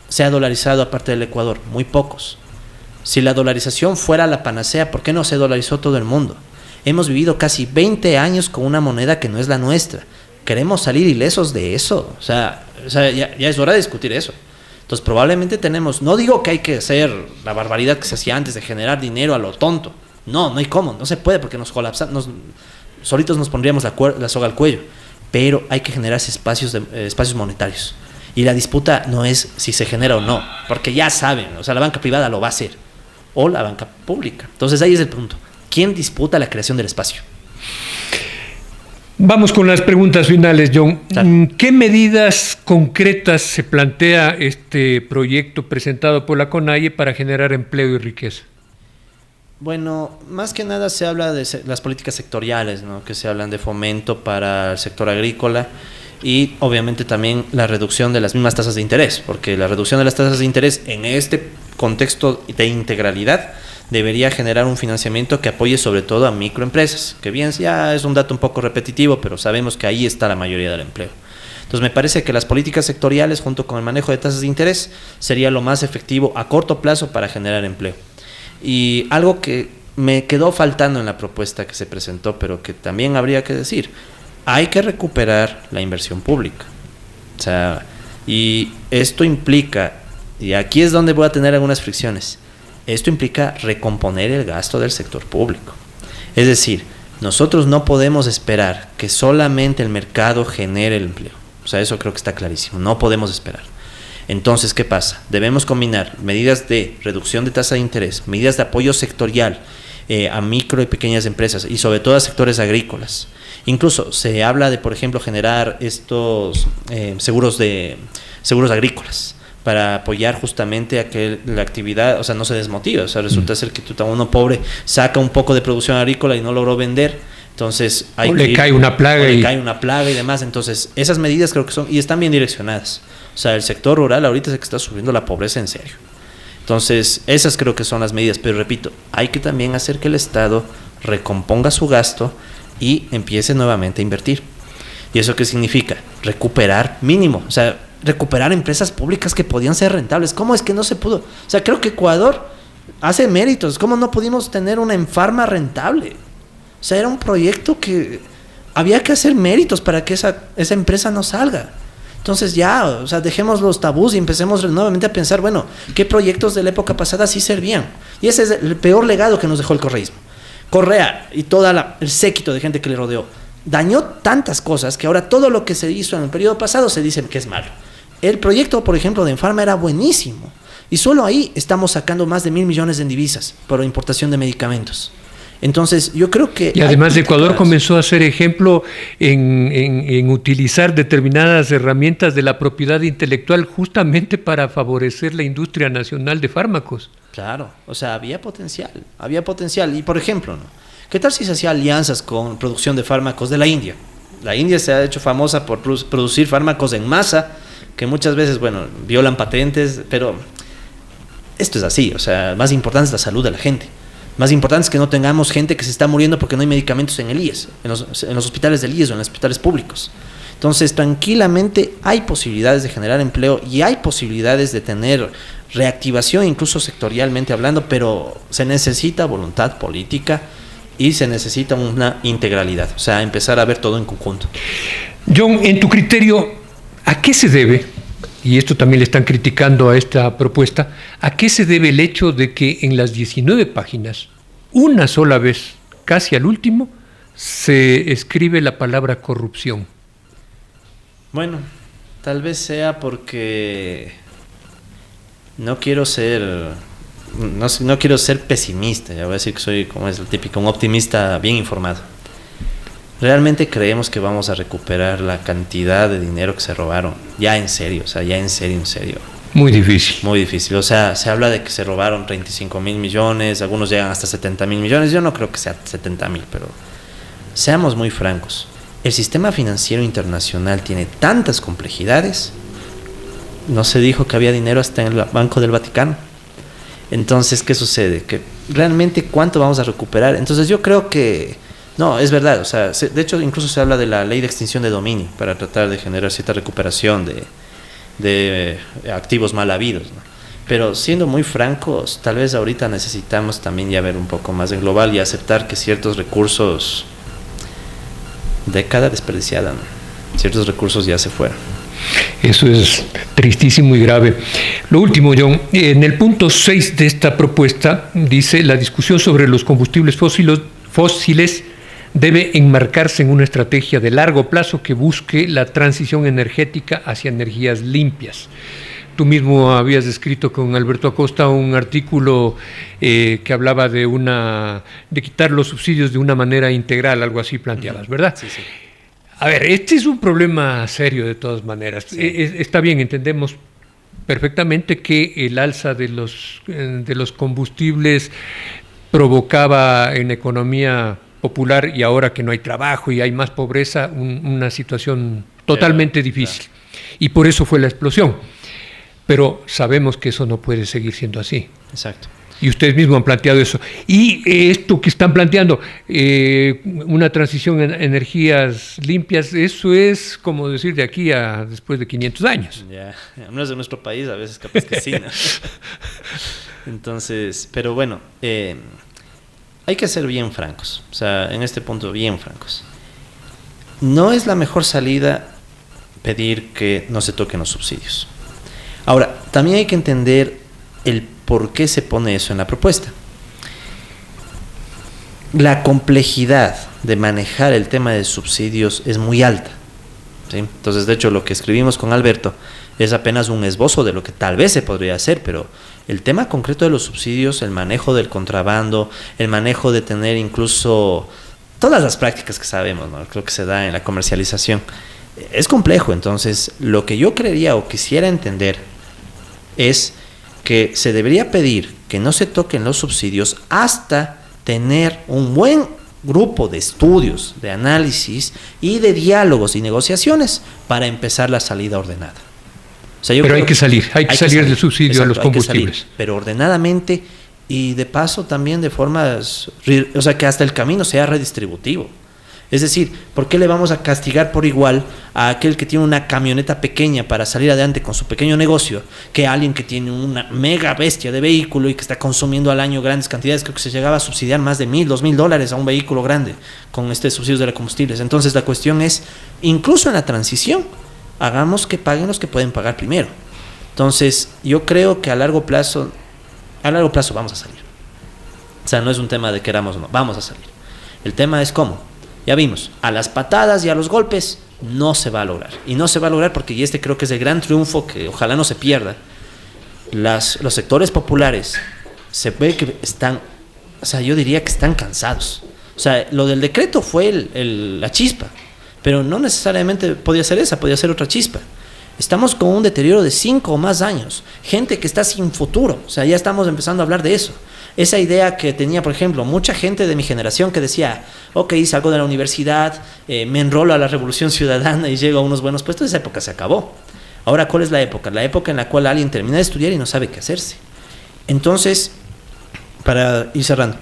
se ha dolarizado aparte del Ecuador? Muy pocos. Si la dolarización fuera la panacea, ¿por qué no se dolarizó todo el mundo? Hemos vivido casi 20 años con una moneda que no es la nuestra. ¿Queremos salir ilesos de eso? O sea ya es hora de discutir eso. Entonces probablemente tenemos, no digo que hay que hacer la barbaridad que se hacía antes de generar dinero a lo tonto, no hay cómo, no se puede porque nos colapsamos, solitos nos pondríamos la soga al cuello, pero hay que generar espacios monetarios, y la disputa no es si se genera o no, porque ya saben, o sea, la banca privada lo va a hacer, o la banca pública. Entonces ahí es el punto, ¿quién disputa la creación del espacio? Vamos con las preguntas finales, John. ¿Qué medidas concretas se plantea este proyecto presentado por la CONAIE para generar empleo y riqueza? Bueno, más que nada se habla de las políticas sectoriales, ¿no? Que se hablan de fomento para el sector agrícola y obviamente también la reducción de las mismas tasas de interés, porque la reducción de las tasas de interés en este contexto de integralidad debería generar un financiamiento que apoye sobre todo a microempresas, que bien ya es un dato un poco repetitivo, pero sabemos que ahí está la mayoría del empleo. Entonces me parece que las políticas sectoriales junto con el manejo de tasas de interés sería lo más efectivo a corto plazo para generar empleo. Y algo que me quedó faltando en la propuesta que se presentó, pero que también habría que decir, hay que recuperar la inversión pública. O sea, y esto implica, y aquí es donde voy a tener algunas fricciones, esto implica recomponer el gasto del sector público. Es decir, nosotros no podemos esperar que solamente el mercado genere el empleo. O sea, eso creo que está clarísimo. No podemos esperar. Entonces, ¿qué pasa? Debemos combinar medidas de reducción de tasa de interés, medidas de apoyo sectorial a micro y pequeñas empresas y sobre todo a sectores agrícolas. Incluso se habla de, por ejemplo, generar estos seguros agrícolas, para apoyar justamente a que la actividad, o sea, no se desmotive. O sea, resulta ser que uno pobre saca un poco de producción agrícola y no logró vender, entonces cae una plaga y demás. Entonces, esas medidas creo que son, y están bien direccionadas. O sea, el sector rural ahorita es el que está sufriendo la pobreza en serio. Entonces, esas creo que son las medidas, pero repito, hay que también hacer que el Estado recomponga su gasto y empiece nuevamente a invertir. ¿Y eso qué significa? Recuperar mínimo, o sea, recuperar empresas públicas que podían ser rentables. ¿Cómo es que no se pudo? O sea, creo que Ecuador hace méritos. ¿Cómo no pudimos tener una Infarma rentable? O sea, era un proyecto que había que hacer méritos para que esa empresa no salga. Entonces ya, o sea, dejemos los tabús y empecemos nuevamente a pensar, bueno, ¿qué proyectos de la época pasada sí servían? Y ese es el peor legado que nos dejó el correísmo. Correa y todo el séquito de gente que le rodeó dañó tantas cosas que ahora todo lo que se hizo en el periodo pasado se dice que es malo. El proyecto, por ejemplo, de Infarma era buenísimo. Y solo ahí estamos sacando más de 1.000 millones en divisas por importación de medicamentos. Entonces, yo creo que... Y además Ecuador comenzó a ser ejemplo en utilizar determinadas herramientas de la propiedad intelectual justamente para favorecer la industria nacional de fármacos. Claro, o sea, había potencial. Y por ejemplo, ¿no? ¿Qué tal si se hacía alianzas con producción de fármacos de la India? La India se ha hecho famosa por producir fármacos en masa, que muchas veces, bueno, violan patentes, pero esto es así, o sea, más importante es la salud de la gente. Más importante es que no tengamos gente que se está muriendo porque no hay medicamentos en el IES, en los hospitales del IES o en los hospitales públicos. Entonces, tranquilamente hay posibilidades de generar empleo y hay posibilidades de tener reactivación, incluso sectorialmente hablando, pero se necesita voluntad política y se necesita una integralidad, o sea, empezar a ver todo en conjunto. John, en tu criterio, ¿a qué se debe, y esto también le están criticando a esta propuesta, a qué se debe el hecho de que en las 19 páginas, una sola vez, casi al último, se escribe la palabra corrupción? Bueno, tal vez sea porque no quiero ser pesimista, ya voy a decir que soy, como es el típico, un optimista bien informado. Realmente creemos que vamos a recuperar la cantidad de dinero que se robaron, ya en serio, o sea, ya en serio. Muy difícil. Muy difícil, o sea, se habla de que se robaron 35,000 millones, algunos llegan hasta 70,000 millones, yo no creo que sea 70,000, pero seamos muy francos. El sistema financiero internacional tiene tantas complejidades, no se dijo que había dinero hasta en el Banco del Vaticano. Entonces, ¿qué sucede? Que realmente, ¿cuánto vamos a recuperar? Entonces, yo creo que no, es verdad, o sea, de hecho, incluso se habla de la ley de extinción de dominio para tratar de generar cierta recuperación de activos mal habidos, ¿no? Pero siendo muy francos, tal vez ahorita necesitamos también ya ver un poco más en global y aceptar que ciertos recursos, década desperdiciada, ¿no? Ciertos recursos ya se fueron. Eso es tristísimo y grave. Lo último, John, en el punto 6 de esta propuesta dice: la discusión sobre los combustibles fósiles debe enmarcarse en una estrategia de largo plazo que busque la transición energética hacia energías limpias. Tú mismo habías escrito con Alberto Acosta un artículo que hablaba de quitar los subsidios de una manera integral, algo así planteabas, ¿verdad? Sí, sí. A ver, este es un problema serio de todas maneras. Sí. Está bien, entendemos perfectamente que el alza de los combustibles provocaba en la economía popular, y ahora que no hay trabajo y hay más pobreza, una situación totalmente difícil. Claro. Y por eso fue la explosión. Pero sabemos que eso no puede seguir siendo así. Exacto. Y ustedes mismos han planteado eso. Y esto que están planteando, una transición en energías limpias, eso es como decir de aquí a después de 500 años. Ya, no es de nuestro país, a veces capaz que sí, ¿no? Entonces, pero bueno, hay que ser bien francos, o sea, en este punto bien francos. No es la mejor salida pedir que no se toquen los subsidios. Ahora, también hay que entender el por qué se pone eso en la propuesta. La complejidad de manejar el tema de subsidios es muy alta, ¿sí? Entonces, de hecho, lo que escribimos con Alberto es apenas un esbozo de lo que tal vez se podría hacer, pero el tema concreto de los subsidios, el manejo del contrabando, el manejo de tener incluso todas las prácticas que sabemos, ¿no? Creo que se da en la comercialización, es complejo. Entonces, lo que yo creería o quisiera entender es que se debería pedir que no se toquen los subsidios hasta tener un buen grupo de estudios, de análisis y de diálogos y negociaciones para empezar la salida ordenada. O sea, pero hay que salir del subsidio. Exacto, a los combustibles. Salir, pero ordenadamente y de paso también de formas, o sea, que hasta el camino sea redistributivo. Es decir, ¿por qué le vamos a castigar por igual a aquel que tiene una camioneta pequeña para salir adelante con su pequeño negocio que a alguien que tiene una mega bestia de vehículo y que está consumiendo al año grandes cantidades? Creo que se llegaba a subsidiar más de $1,000, $2,000 a un vehículo grande con subsidios de los combustibles. Entonces la cuestión es, incluso en la transición, hagamos que paguen los que pueden pagar primero. Entonces yo creo que a largo plazo vamos a salir. O sea, no es un tema de queramos o no, vamos a salir. El tema es cómo. Ya vimos, a las patadas y a los golpes no se va a lograr. Y no se va a lograr porque, y este creo que es el gran triunfo que ojalá no se pierda, los sectores populares se ve que están o sea, yo diría que están cansados. O sea, lo del decreto fue la chispa, pero no necesariamente podía ser esa, podía ser otra chispa. Estamos con un deterioro de 5 o más años. Gente que está sin futuro. O sea, ya estamos empezando a hablar de eso. Esa idea que tenía, por ejemplo, mucha gente de mi generación que decía, ok, salgo de la universidad, me enrolo a la Revolución Ciudadana y llego a unos buenos puestos, esa época se acabó. Ahora, ¿cuál es la época? La época en la cual alguien termina de estudiar y no sabe qué hacerse. Entonces, para ir cerrando,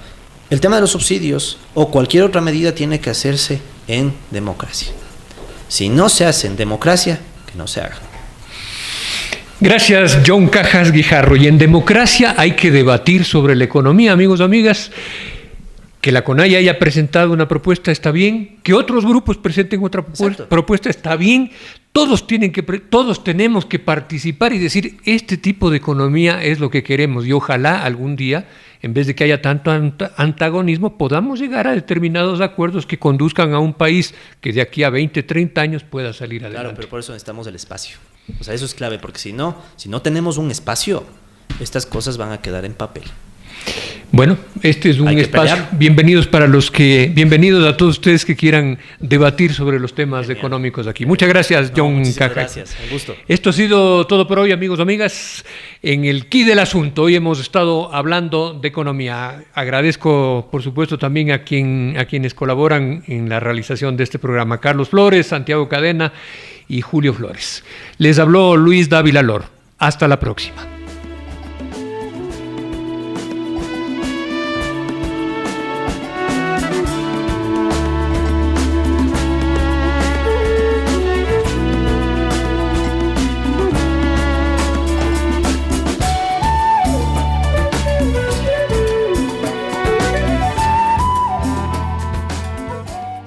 el tema de los subsidios o cualquier otra medida tiene que hacerse en democracia. Si no se hace en democracia, que no se haga. Gracias, John Cajas Guijarro. Y en democracia hay que debatir sobre la economía, amigos y amigas. Que la CONAIE haya presentado una propuesta está bien, que otros grupos presenten otra propuesta está bien. Todos tenemos que participar y decir, este tipo de economía es lo que queremos, y ojalá algún día, en vez de que haya tanto antagonismo, podamos llegar a determinados acuerdos que conduzcan a un país que de aquí a 20, 30 años pueda salir adelante. Claro, pero por eso necesitamos el espacio. O sea, eso es clave, porque si no tenemos un espacio, estas cosas van a quedar en papel. Bueno, este es un espacio. Bienvenidos a todos ustedes que quieran debatir sobre los temas económicos aquí. Muchas gracias, John Cajas. Gracias, un gusto. Esto ha sido todo por hoy, amigos y amigas. En el quid del asunto, hoy hemos estado hablando de economía. Agradezco, por supuesto, también a quienes colaboran en la realización de este programa: Carlos Flores, Santiago Cadena y Julio Flores. Les habló Luis Dávila Lor. Hasta la próxima.